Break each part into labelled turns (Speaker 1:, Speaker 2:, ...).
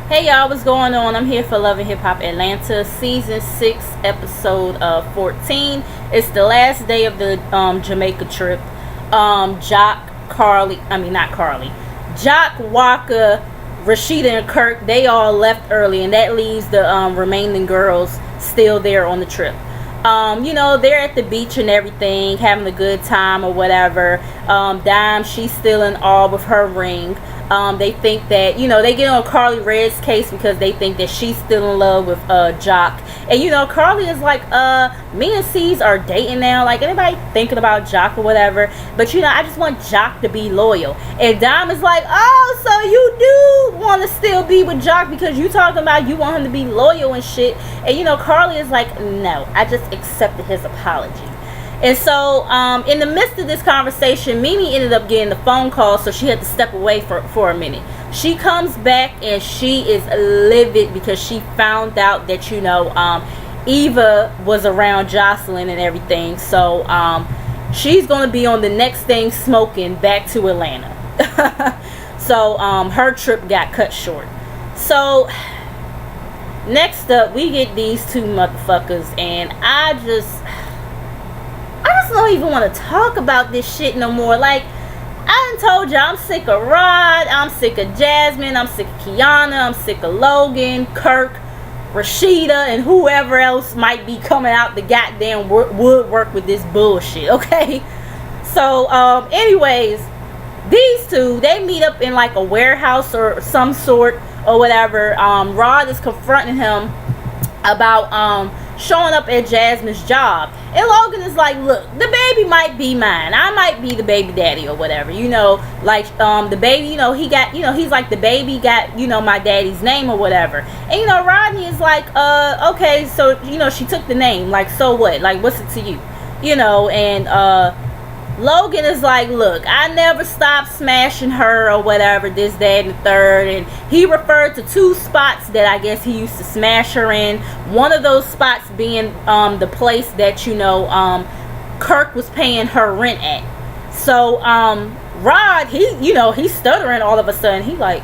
Speaker 1: Hey y'all, what's going on? I'm here for Love and Hip Hop Atlanta, season 6, episode 14. It's the last day of the Jamaica trip. Jock, Carly, I mean not Carly, Jock, Waka, Rashida, and Kirk, they all left early, and that leaves the remaining girls still there on the trip. They're at the beach and everything, having a good time or whatever. Dime, she's still in awe with her ring. They think that, they get on Carly Red's case because they think that she's still in love with Jock. And, Carly is like, me and C's are dating now. Like, anybody thinking about Jock or whatever? But, I just want Jock to be loyal. And Dime is like, oh, so you do want to still be with Jock because you talking about you want him to be loyal and shit. And, Carly is like, no, I just accepted his apology. And so, in the midst of this conversation, Mimi ended up getting the phone call, so she had to step away for a minute. She comes back, and she is livid because she found out that, Eva was around Jocelyn and everything. So, she's going to be on the next thing smoking back to Atlanta. So, her trip got cut short. So, next up, we get these two motherfuckers, and I just don't even want to talk about this shit no more. Like, I done told y'all I'm sick of Rod, I'm sick of Jasmine, I'm sick of Kiana, I'm sick of Logan, Kirk, Rashida, and whoever else might be coming out the goddamn woodwork with this bullshit, okay? So, anyways, these two, they meet up in like a warehouse or some sort or whatever. Rod is confronting him about showing up at Jasmine's job, and Logan is like, look, the baby might be mine, I might be the baby daddy or whatever, the baby, he got, he's like, the baby got, my daddy's name or whatever. And Rodney is like, okay, so she took the name, like, so what, like, what's it to you, and Logan is like, look, I never stopped smashing her or whatever, this, that, and the third. And he referred to two spots that I guess he used to smash her in. One of those spots being the place that, Kirk was paying her rent at. So, Rod, he's stuttering all of a sudden. He like,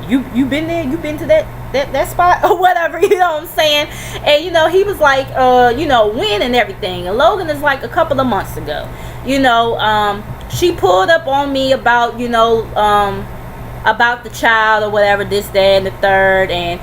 Speaker 1: you been there? You been to that spot or whatever, what I'm saying? And he was like, when and everything. And Logan is like, a couple of months ago, she pulled up on me about about the child or whatever, this, that, and the third. And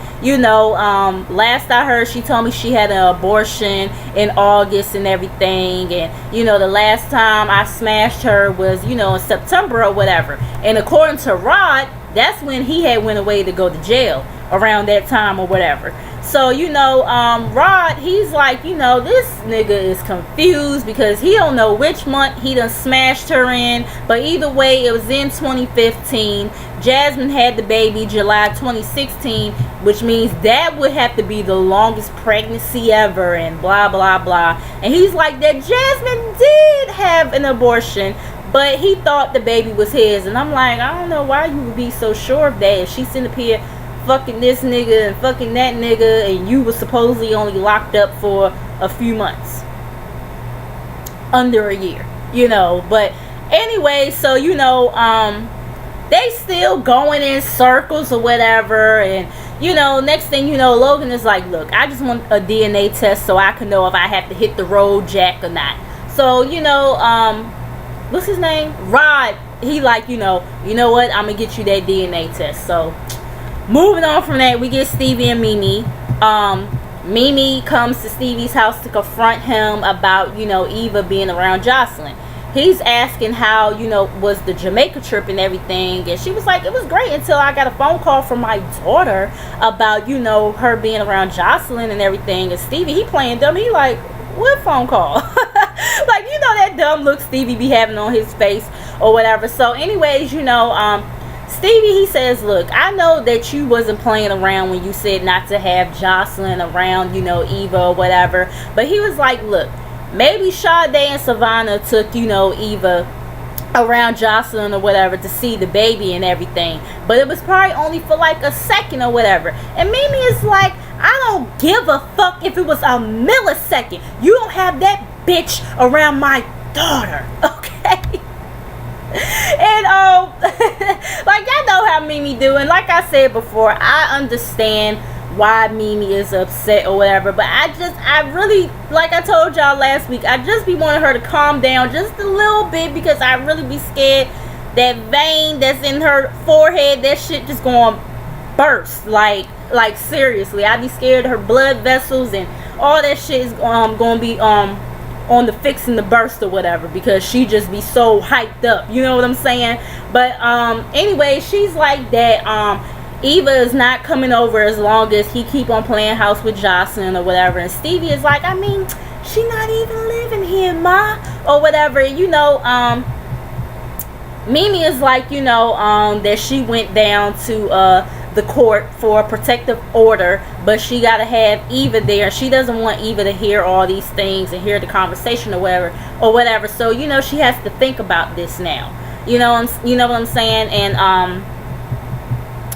Speaker 1: last I heard, she told me she had an abortion in August and everything. And the last time I smashed her was in September or whatever. And according to Rod, that's when he had went away to go to jail around that time or whatever. So, Rod, he's like, this nigga is confused because he don't know which month he done smashed her in. But either way, it was in 2015. Jasmine had the baby July 2016, which means that would have to be the longest pregnancy ever and blah, blah, blah. And he's like, that Jasmine did have an abortion, but he thought the baby was his. And I'm like, I don't know why you would be so sure of that. If she's sitting up here fucking this nigga and fucking that nigga, and you were supposedly only locked up for a few months, under a year, but anyway, so they still going in circles or whatever. And next thing Logan is like, look, I just want a DNA test so I can know if I have to hit the road jack or not. So what's his name, Rod, he like, you know what, I'm gonna get you that DNA test. So moving on from that, we get Stevie and Mimi. Mimi comes to Stevie's house to confront him about, Eva being around Jocelyn. He's asking how, was the Jamaica trip and everything. And she was like, it was great until I got a phone call from my daughter about, her being around Jocelyn and everything. And Stevie, he playing dumb. He like, what phone call? Like, that dumb look Stevie be having on his face or whatever. So anyways, Stevie, he says, look, I know that you wasn't playing around when you said not to have Jocelyn around, Eva or whatever. But he was like, look, maybe Sade and Savannah took, Eva around Jocelyn or whatever to see the baby and everything. But it was probably only for like a second or whatever. And Mimi is like, I don't give a fuck if it was a millisecond. You don't have that bitch around my daughter, okay? And like, y'all know how how Mimi do. And like I said before, I understand why Mimi is upset or whatever, but I really, like I told y'all last week, I just be wanting her to calm down just a little bit, because I really be scared that vein that's in her forehead, that shit just gonna burst. Like seriously, I be scared her blood vessels and all that shit is gonna be on the fixing to burst or whatever, because she just be so hyped up, you know what I'm saying? But anyway, she's like that. Eva is not coming over as long as he keep on playing house with Jocelyn or whatever. And Stevie is like, I mean, she not even living here, ma, or whatever. You know, Mimi is like, you know, that she went down to the court for a protective order, but she gotta have Eva there. She doesn't want Eva to hear all these things and hear the conversation or whatever. So, you know, she has to think about this now. You know what I'm saying? And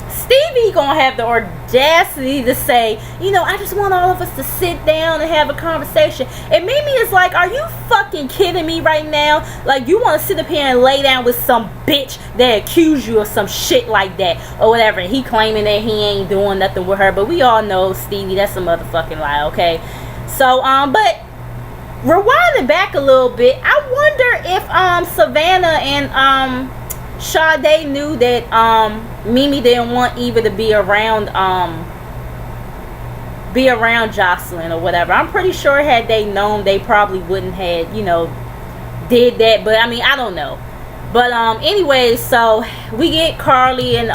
Speaker 1: Stevie gonna have the audacity to say, you know, I just want all of us to sit down and have a conversation. And Mimi is like, are you fucking kidding me right now? Like, you want to sit up here and lay down with some bitch that accused you of some shit like that or whatever. And he claiming that he ain't doing nothing with her, but we all know, Stevie, that's a motherfucking lie, okay? So, but rewinding back a little bit, I wonder if Savannah and Sade knew that Mimi didn't want Eva to be around Jocelyn or whatever. I'm pretty sure had they known, they probably wouldn't have, you know, did that. But I mean, I don't know. But anyway, so we get Carly and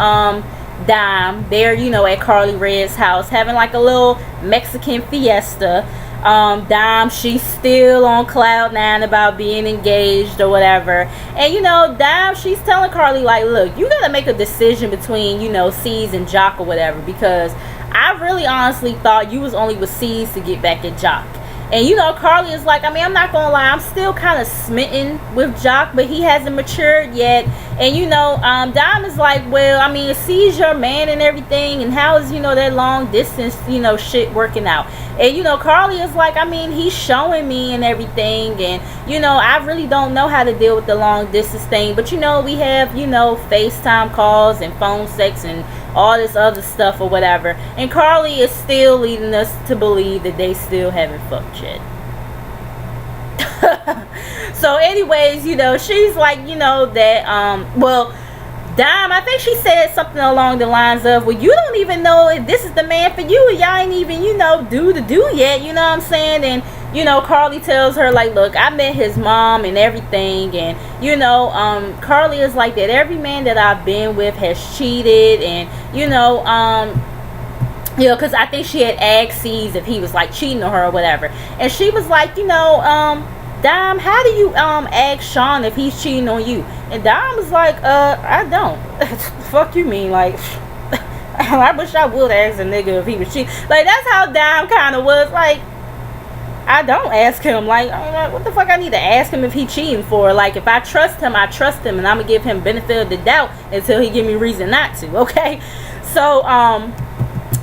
Speaker 1: Dime. They're, you know, at Carly Red's house having like a little Mexican fiesta. Dime, she's still on cloud nine about being engaged or whatever. And, you know, Dime, she's telling Carly, like, look, you gotta make a decision between, you know, C's and Jock or whatever, because I really honestly thought you was only with C's to get back at Jock. And, you know, Carly is like, I mean, I'm not gonna lie, I'm still kind of smitten with Jock, but he hasn't matured yet. And, you know, Dime is like, well, I mean, C's your man and everything, and how is, you know, that long distance, you know, shit working out? And, you know, Carly is like, I mean, he's showing me and everything, and, you know, I really don't know how to deal with the long distance thing, but, you know, we have, you know, FaceTime calls and phone sex and all this other stuff or whatever. And Carly is still leading us to believe that they still haven't fucked yet. So anyways, you know, she's like, you know, that well, Dime, I think she said something along the lines of, well, you don't even know if this is the man for you, y'all ain't even, you know, do yet, you know what I'm saying? And, you know, Carly tells her, like, look, I met his mom and everything, and, you know, Carly is like that every man that I've been with has cheated, and, you know, because I think she had asked C's if he was, like, cheating on her or whatever, and she was like, you know, Dime, how do you ask Sean if he's cheating on you? And Dime was like, I don't. Fuck you mean? Like, I wish I would ask a nigga if he was cheating. Like, that's how Dime kind of was. Like, I don't ask him. Like, what the fuck I need to ask him if he cheating for? Like, if I trust him, and I'm gonna give him benefit of the doubt until he give me reason not to, okay? So,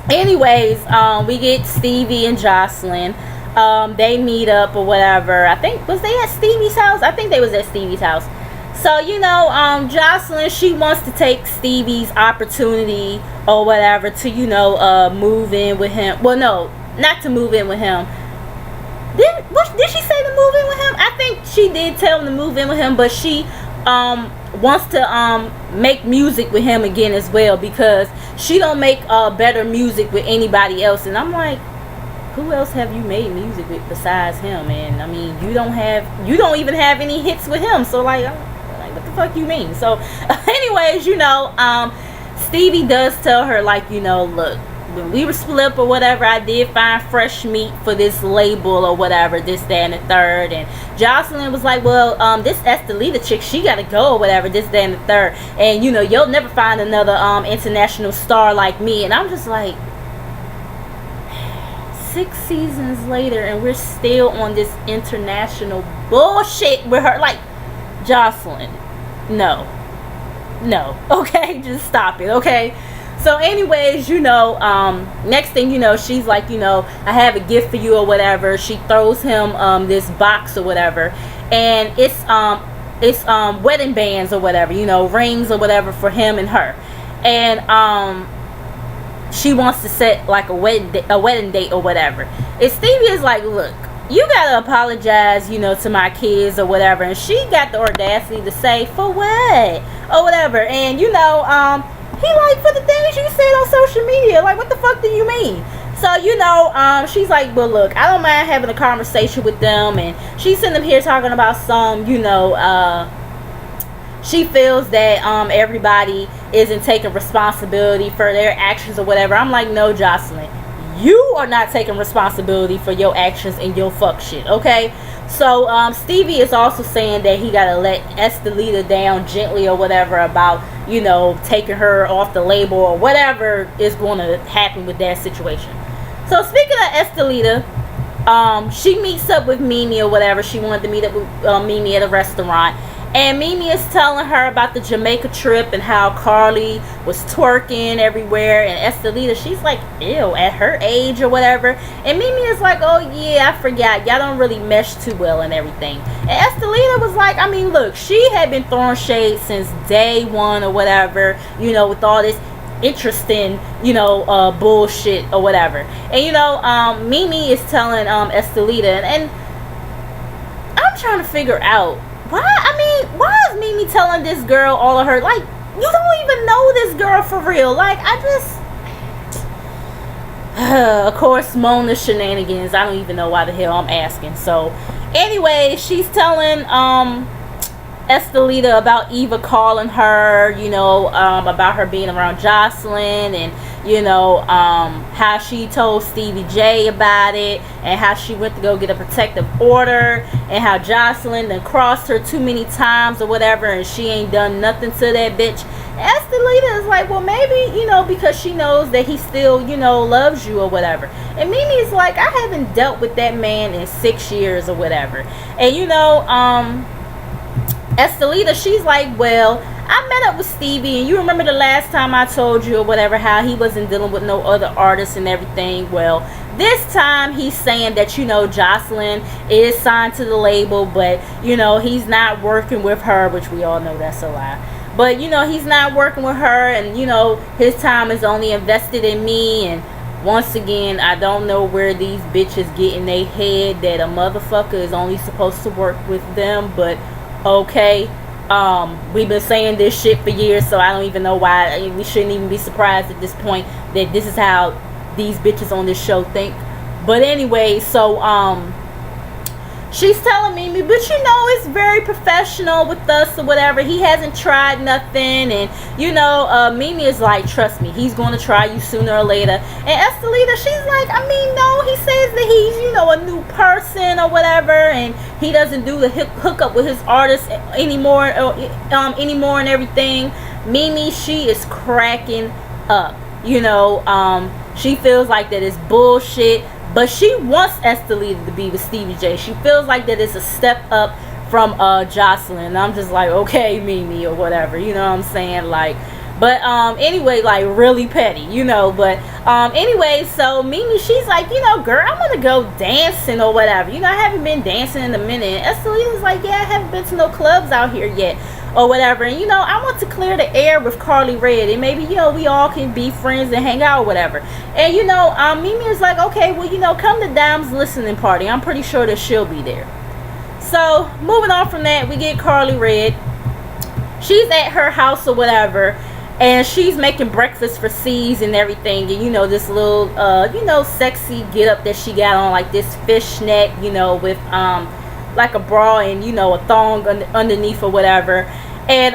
Speaker 1: anyways, we get Stevie and Jocelyn. They meet up or whatever. I think, was they at Stevie's house? I think they was at Stevie's house. So, you know, Jocelyn, she wants to take Stevie's opportunity or whatever to, you know, move in with him. Well, no, not to move in with him. Did she say to move in with him? I think she did tell him to move in with him, but she wants to make music with him again as well, because she don't make better music with anybody else. And I'm like, who else have you made music with besides him? And I mean, you don't even have any hits with him. So like what the fuck you mean? So anyways, you know, Stevie does tell her, like, you know, look, when we were split up or whatever, I did find fresh meat for this label or whatever, this, that, and the third. And Jocelyn was like, well, this Estelita chick, she gotta go or whatever, this, that, and the third. And, you know, you'll never find another international star like me. And I'm just like, 6 seasons later, and we're still on this international bullshit with her. Like, Jocelyn, no, okay, just stop it, okay? So anyways, you know, next thing you know, she's like, you know, I have a gift for you or whatever. She throws him this box or whatever, and it's wedding bands or whatever, you know, rings or whatever for him and her. and she wants to set like a wedding date or whatever. And Stevie is like, look, you gotta apologize, you know, to my kids or whatever. And she got the audacity to say, for what? Or whatever. And you know, he like, for the things you said on social media. Like, what the fuck do you mean? So, you know, she's like, well, look, I don't mind having a conversation with them. And she's sitting here talking about some, you know, she feels that everybody isn't taking responsibility for their actions or whatever. I'm like, no, Jocelyn, you are not taking responsibility for your actions and your fuck shit, okay? So Stevie is also saying that he gotta let Estelita down gently or whatever about, you know, taking her off the label or whatever is going to happen with that situation. So speaking of Estelita, she meets up with Mimi or whatever. She wanted to meet up with Mimi at a restaurant. And Mimi is telling her about the Jamaica trip and how Carly was twerking everywhere. And Estelita, she's like, ew, at her age or whatever. And Mimi is like, oh yeah, I forgot. Y'all don't really mesh too well and everything. And Estelita was like, I mean, look, she had been throwing shade since day one or whatever, you know, with all this interesting, you know, bullshit or whatever. And, you know, Mimi is telling Estelita, and I'm trying to figure out, why is Mimi telling this girl all of her, like, you don't even know this girl for real. Like, I just, of course, Mona shenanigans. I don't even know why the hell I'm asking. So, anyway, she's telling, Estelita about Eva calling her, you know, about her being around Jocelyn, and, you know, how she told Stevie J about it, and how she went to go get a protective order, and how Jocelyn then crossed her too many times or whatever, and she ain't done nothing to that bitch. Estelita is like, well, maybe, you know, because she knows that he still, you know, loves you or whatever. And Mimi is like, I haven't dealt with that man in 6 years or whatever. And, you know, Estelita, she's like, well, I met up with Stevie, and you remember the last time I told you or whatever how he wasn't dealing with no other artists and everything. Well, this time he's saying that, you know, Jocelyn is signed to the label, but, you know, he's not working with her, which we all know that's a lie. But, you know, he's not working with her, and, you know, his time is only invested in me. And once again, I don't know where these bitches get in their head that a motherfucker is only supposed to work with them, but okay. We've been saying this shit for years, so I don't even know why. We shouldn't even be surprised at this point that this is how these bitches on this show think. But anyway, so she's telling Mimi, but you know, it's very professional with us or whatever. He hasn't tried nothing. And, you know, Mimi is like, trust me, he's going to try you sooner or later. And Estelita, she's like, I mean, no, he says that he's, you know, a new person or whatever, and he doesn't do the hookup with his artists anymore, anymore and everything. Mimi, she is cracking up. You know, she feels like that is bullshit. But she wants Estelita to be with Stevie J. She feels like that it's a step up from Jocelyn. And I'm just like, okay, Mimi, or whatever. You know what I'm saying? Like, but anyway, like, really petty, you know. But anyway, so Mimi, she's like, you know, girl, I'm gonna go dancing or whatever. You know, I haven't been dancing in a minute. And Estelita's like, yeah, I haven't been to no clubs out here yet, or whatever. And, you know, I want to clear the air with Carly Red, and maybe, you know, we all can be friends and hang out or whatever. And, you know, Mimi is like, okay, well, you know, come to Dime's listening party. I'm pretty sure that she'll be there. So, moving on from that, we get Carly Red. She's at her house or whatever, and she's making breakfast for C's and everything. And, you know, this little, you know, sexy get up that she got on, like this fishnet, you know, with, like a bra and, you know, a thong underneath or whatever. And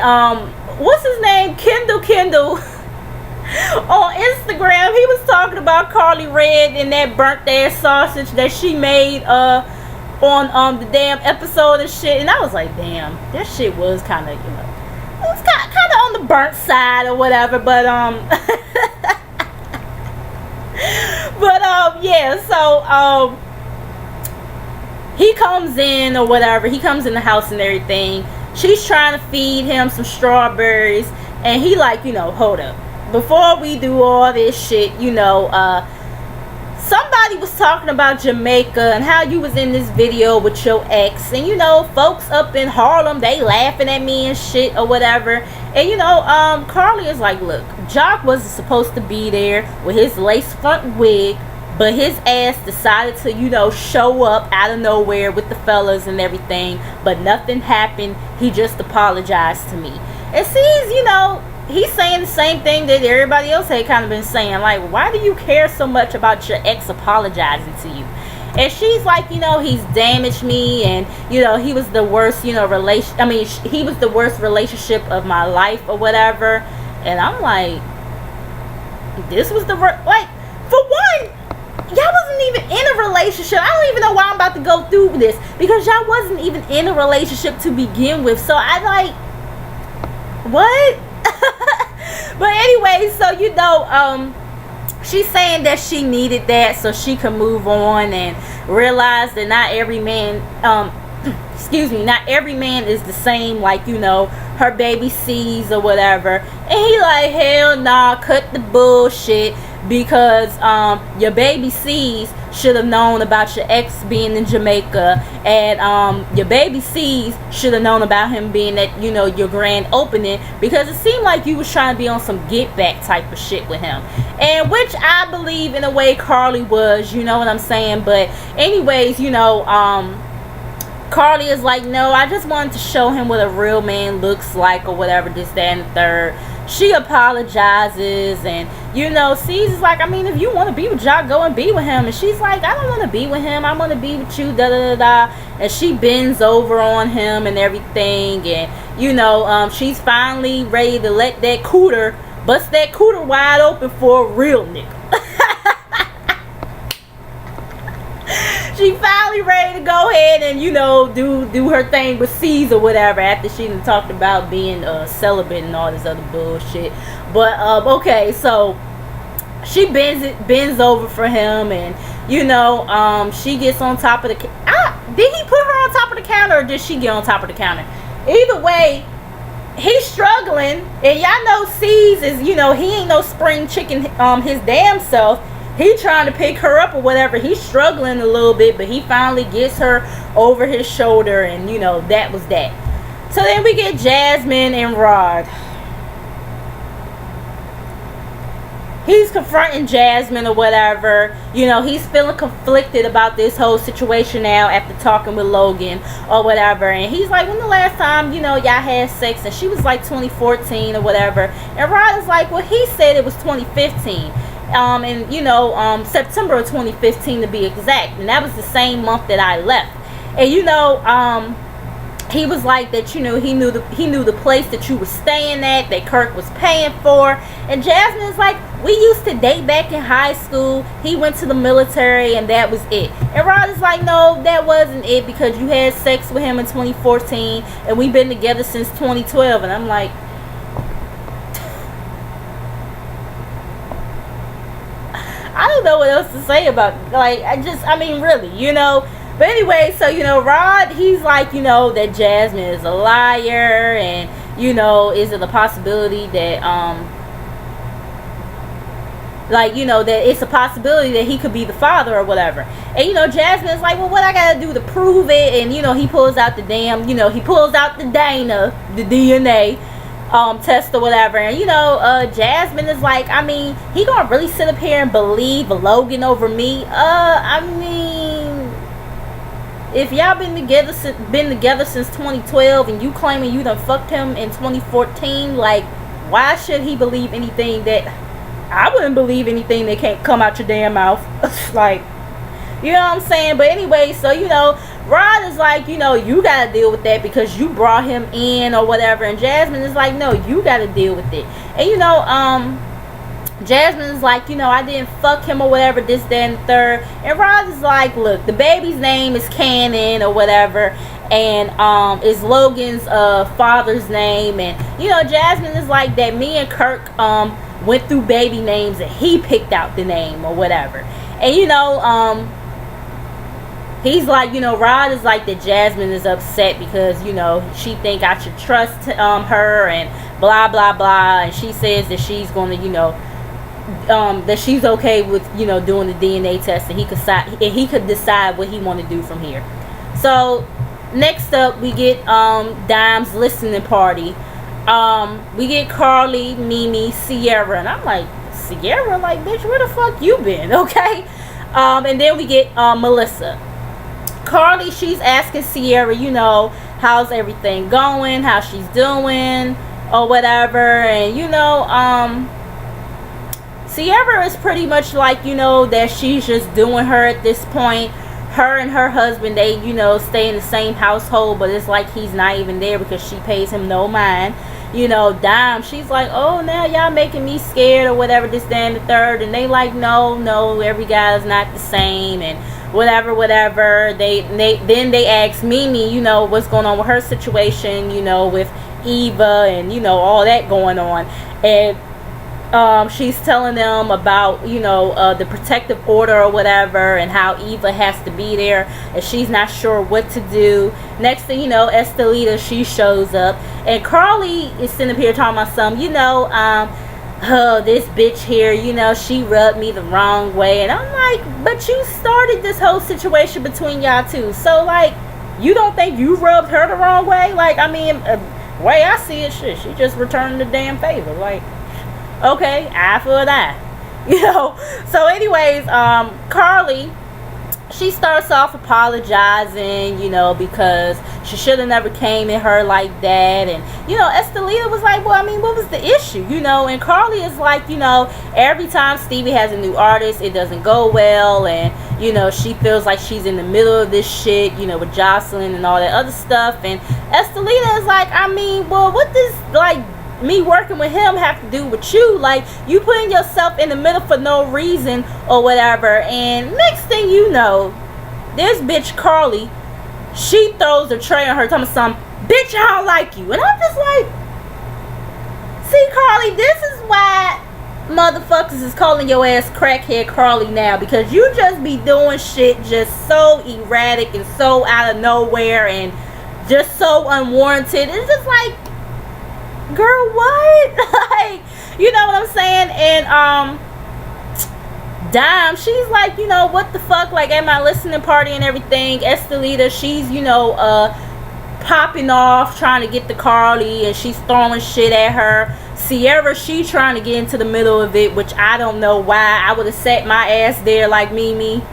Speaker 1: what's his name, Kendall on Instagram, he was talking about Carly Red and that burnt ass sausage that she made on the damn episode and shit. And I was like, damn, that shit was kind of, you know, it was kind of on the burnt side or whatever. But yeah, so he comes in or whatever. He comes in the house and everything. She's trying to feed him some strawberries. And he like, you know, hold up. Before we do all this shit, you know, somebody was talking about Jamaica and how you was in this video with your ex. And, you know, folks up in Harlem, they laughing at me and shit or whatever. And Carly is like, look, Jock wasn't supposed to be there with his lace front wig, but his ass decided to, show up out of nowhere with the fellas and everything, but nothing happened. He just apologized to me. And sees, he's saying the same thing that everybody else had kind of been saying. Like, why do you care so much about your ex apologizing to you? And she's like, he's damaged me, and he was the worst, he was the worst relationship of my life or whatever. And I'm like, this was the worst. Like, for one, y'all wasn't even in a relationship. I don't even know why I'm about to go through this, because y'all wasn't even in a relationship to begin with. So I like, what? But anyway, so she's saying that she needed that so she could move on and realize that not every man not every man is the same, like, her baby sees or whatever. And he like, hell nah, cut the bullshit, because your baby sees should have known about your ex being in Jamaica, and your baby sees should have known about him being at your grand opening, because it seemed like you was trying to be on some get back type of shit with him, and which I believe in a way Carly was, you know what I'm saying. But anyways, Carly is like, no, I just wanted to show him what a real man looks like or whatever, this, that, and the third. She apologizes, and Cease is like, I mean, if you want to be with Jock, go and be with him. And she's like, I don't want to be with him, I want to be with you, da da da da. And she bends over on him and everything, and she's finally ready to let that cooter bust that cooter wide open for a real nigga. She finally ready to go ahead and do her thing with C's or whatever, after she done talked about being celibate and all this other bullshit. But okay, so she bends over for him, and she gets on top of the did he put her on top of the counter, or did she get on top of the counter? Either way, he's struggling, and y'all know C's is, he ain't no spring chicken his damn self. He trying to pick her up or whatever. He's struggling a little bit, but he finally gets her over his shoulder, and that was that. So then we get Jasmine and Rod. He's confronting Jasmine or whatever. He's feeling conflicted about this whole situation now after talking with Logan or whatever. And he's like, when the last time, y'all had sex? And she was like 2014 or whatever. And Rod is like, well, he said it was 2015. September of 2015 to be exact, and that was the same month that I left. And he was like that, he knew the place that you were staying at, that Kirk was paying for. And Jasmine is like, we used to date back in high school, he went to the military, and that was it. And Rod is like, no, that wasn't it, because you had sex with him in 2014, and we've been together since 2012. And I'm like, I don't know what else to say about it. Like, really, But anyway, so, Rod, he's like, that Jasmine is a liar, and, is it a possibility that, that it's a possibility that he could be the father or whatever. And, Jasmine's like, well, what I gotta do to prove it? And, he pulls out the damn, he pulls out the Dana, the DNA test or whatever. And Jasmine is like, I mean, he gonna really sit up here and believe Logan over me? If y'all been together since 2012, and you claiming you done fucked him in 2014, like, why should he believe anything that I wouldn't believe anything that can't come out your damn mouth? Like, you know what I'm saying? But anyway, so Rod is like, you gotta deal with that because you brought him in or whatever. And Jasmine is like, no, you gotta deal with it. And Jasmine is like, I didn't fuck him or whatever, this, that, and the third. And Rod is like, look, the baby's name is Cannon or whatever, and is Logan's father's name. And Jasmine is like, that me and Kirk went through baby names, and he picked out the name or whatever. And he's like, Rod is like that Jasmine is upset because, she think I should trust her, and blah, blah, blah. And she says that she's going to, that she's okay with, doing the DNA test, and he could decide what he want to do from here. So next up, we get Dime's listening party. We get Carly, Mimi, Sierra, and I'm like, Sierra, like, bitch, where the fuck you been? Okay. And then we get Melissa. Carly, she's asking Sierra, you know, how's everything going, how she's doing, or whatever. And you know, Sierra is pretty much like, you know, that she's just doing her at this point. Her and her husband, they, you know, stay in the same household, but it's like he's not even there because she pays him no mind. You know, Dime, she's like, oh, now y'all making me scared or whatever, this, that, and the third. And they like, no, every guy's not the same and whatever. Then they ask Mimi, you know, what's going on with her situation, you know, with Eva and, you know, all that going on. And she's telling them about, you know, the protective order or whatever, and how Eva has to be there, and she's not sure what to do. Next thing you know, Estelita, she shows up, and Carly is sitting up here talking about some, you know, this bitch here, you know, she rubbed me the wrong way. And I'm like, but you started this whole situation between y'all two, so like, you don't think you rubbed her the wrong way? Like, I mean, the way I see it, shit, she just returned the damn favor. Like, okay, eye for an eye. You know. So anyways, Carly, she starts off apologizing, you know, because she should have never came at her like that. And, you know, Estelita was like, well, I mean, what was the issue? You know, and Carly is like, you know, every time Stevie has a new artist, it doesn't go well. And, you know, she feels like she's in the middle of this shit, you know, with Jocelyn and all that other stuff. And Estelita is like, I mean, well, what does, like, me working with him have to do with you? Like, you putting yourself in the middle for no reason or whatever. And next thing you know, this bitch Carly, she throws a tray on her, telling me some, bitch, I don't like you. And I'm just like, see, Carly, this is why motherfuckers is calling your ass crackhead Carly now, because you just be doing shit just so erratic and so out of nowhere and just so unwarranted. It's just like, girl, what? Like, you know what I'm saying? And Dime, she's like, you know, what the fuck, like, at my listening party and everything, Estelita, she's, you know, popping off, trying to get to Carly, and she's throwing shit at her. Sierra, she trying to get into the middle of it, which I don't know why. I would have sat my ass there like Mimi.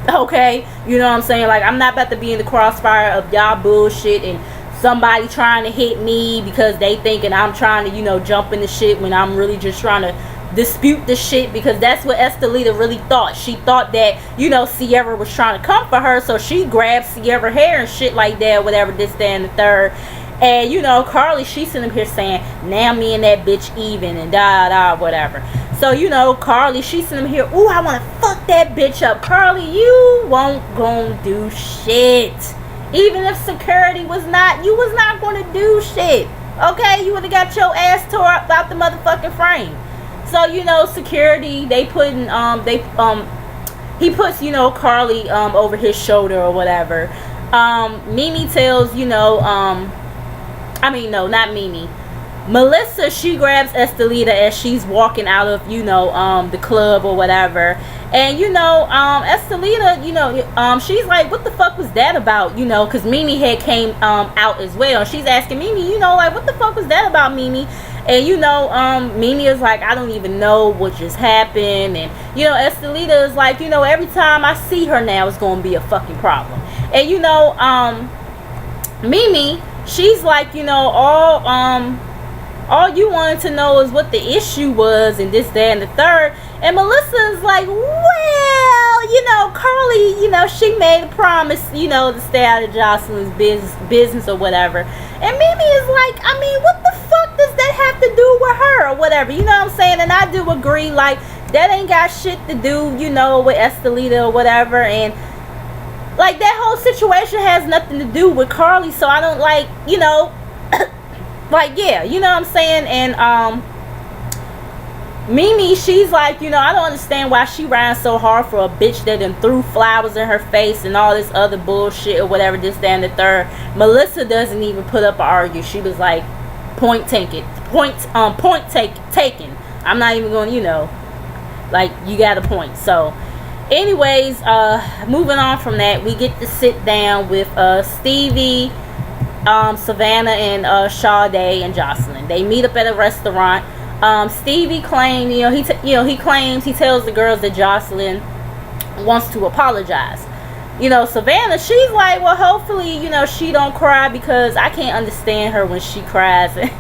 Speaker 1: Okay, you know what I'm saying? Like, I'm not about to be in the crossfire of y'all bullshit and somebody trying to hit me because they thinking I'm trying to, you know, jump in the shit when I'm really just trying to dispute the shit, because that's what Estelita really thought. She thought that, you know, Sierra was trying to come for her, so she grabbed Sierra's hair and shit like that, whatever, this, that, and the third. And, you know, Carly, she's sitting up here saying, now me and that bitch even, and whatever. So, you know, Carly, she's sitting up here, ooh, I want to fuck that bitch up. Carly, you won't gonna do shit. Even if security was not, you was not going to do shit. Okay? You would have got your ass tore up out the motherfucking frame. So, you know, security, they putting, he puts, you know, Carly, over his shoulder or whatever. Mimi tells, you know, I mean, no, not Mimi. Melissa, she grabs Estelita as she's walking out of, you know, the club or whatever. And, you know, Estelita, you know, she's like, what the fuck was that about? You know, because Mimi had came out as well. She's asking Mimi, you know, like, what the fuck was that about, Mimi? And, you know, Mimi is like, I don't even know what just happened. And, you know, Estelita is like, you know, every time I see her now, it's going to be a fucking problem. And, you know, Mimi, she's like, you know, all you wanted to know is what the issue was and this, that, and the third. And Melissa is like, well, you know, Carly, you know, she made a promise, you know, to stay out of Jocelyn's business or whatever. And Mimi is like, I mean, what the fuck does that have to do with her or whatever? You know what I'm saying? And I do agree, like, that ain't got shit to do, you know, with Estelita or whatever. And, like, that whole situation has nothing to do with Carly. So I don't, like, you know, like, yeah, you know what I'm saying? And, Mimi, she's like, you know, I don't understand why she ran so hard for a bitch that done threw flowers in her face and all this other bullshit or whatever, this, that, and the third. Melissa doesn't even put up an argue. She was like, point taken. I'm not even going to, you know, like, you got a point. So, anyways, moving on from that, we get to sit down with Stevie, Savannah and Sade and Jocelyn. They meet up at a restaurant. Stevie claimed, he claims, he tells the girls that Jocelyn wants to apologize. Savannah, she's like, well, hopefully, she don't cry, because I can't understand her when she cries. Did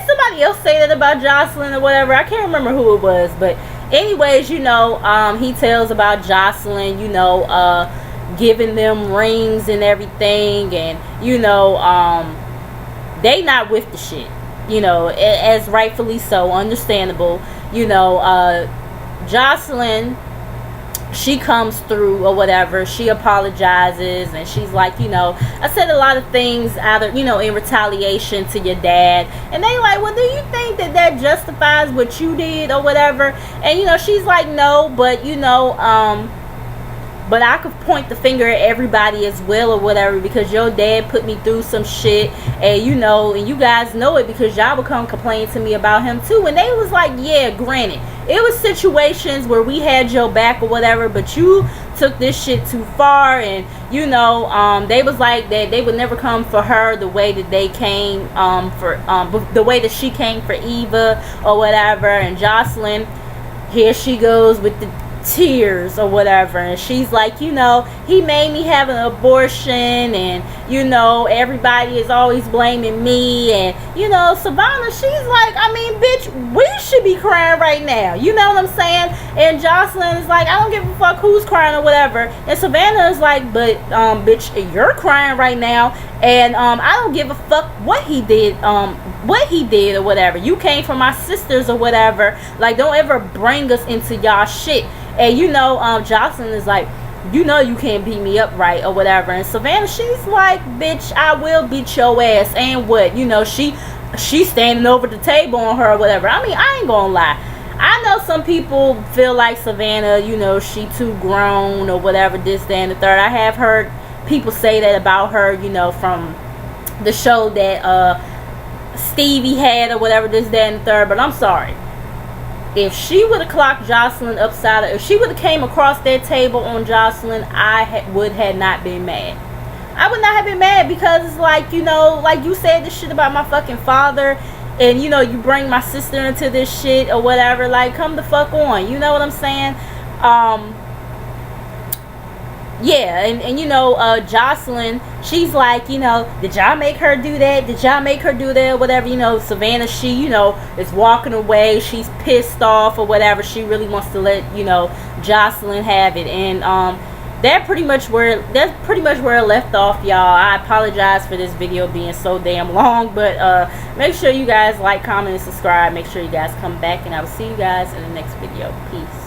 Speaker 1: somebody else say that about Jocelyn or whatever? I can't remember who it was, but anyways, he tells about Jocelyn, giving them rings and everything, and they not with the shit, as rightfully so, understandable. Jocelyn, she comes through or whatever, she apologizes, and she's like, I said a lot of things out of, in retaliation to your dad. And they like, well, do you think that justifies what you did or whatever? And she's like, no, but but I could point the finger at everybody as well or whatever, because your dad put me through some shit, and and you guys know it, because y'all would come complain to me about him too. And they was like, yeah, granted, it was situations where we had your back or whatever, but you took this shit too far. And they was like that they would never come for her the way that they came the way that she came for Eva or whatever. And Jocelyn, here she goes with the tears or whatever, and she's like, he made me have an abortion, and everybody is always blaming me. And Savannah, she's like, I mean, bitch, we should be crying right now, you know what I'm saying? And Jocelyn is like, I don't give a fuck who's crying or whatever. And Savannah is like, but bitch, you're crying right now, and I don't give a fuck what he did or whatever. You came from my sisters or whatever. Like, don't ever bring us into y'all shit. And Jocelyn is like, you can't beat me up, right, or whatever. And Savannah, she's like, bitch, I will beat your ass. And what? She's standing over the table on her or whatever. I mean, I ain't gonna lie, I know some people feel like Savannah, she too grown or whatever, this, that, and the third. I have heard people say that about her, from the show that Stevie had or whatever, this, that, and the third. But I'm sorry, if she would have clocked Jocelyn upside, if she would have came across that table on Jocelyn, would have not been mad. I would not have been mad, because it's like, like you said this shit about my fucking father, and you bring my sister into this shit or whatever. Like, come the fuck on, you know what I'm saying? Yeah, and Jocelyn, she's like, did y'all make her do that? Did y'all make her do that? Whatever, Savannah, she, is walking away. She's pissed off or whatever. She really wants to let, Jocelyn have it. And that's pretty much where it left off, y'all. I apologize for this video being so damn long, but make sure you guys like, comment, and subscribe. Make sure you guys come back, and I will see you guys in the next video. Peace.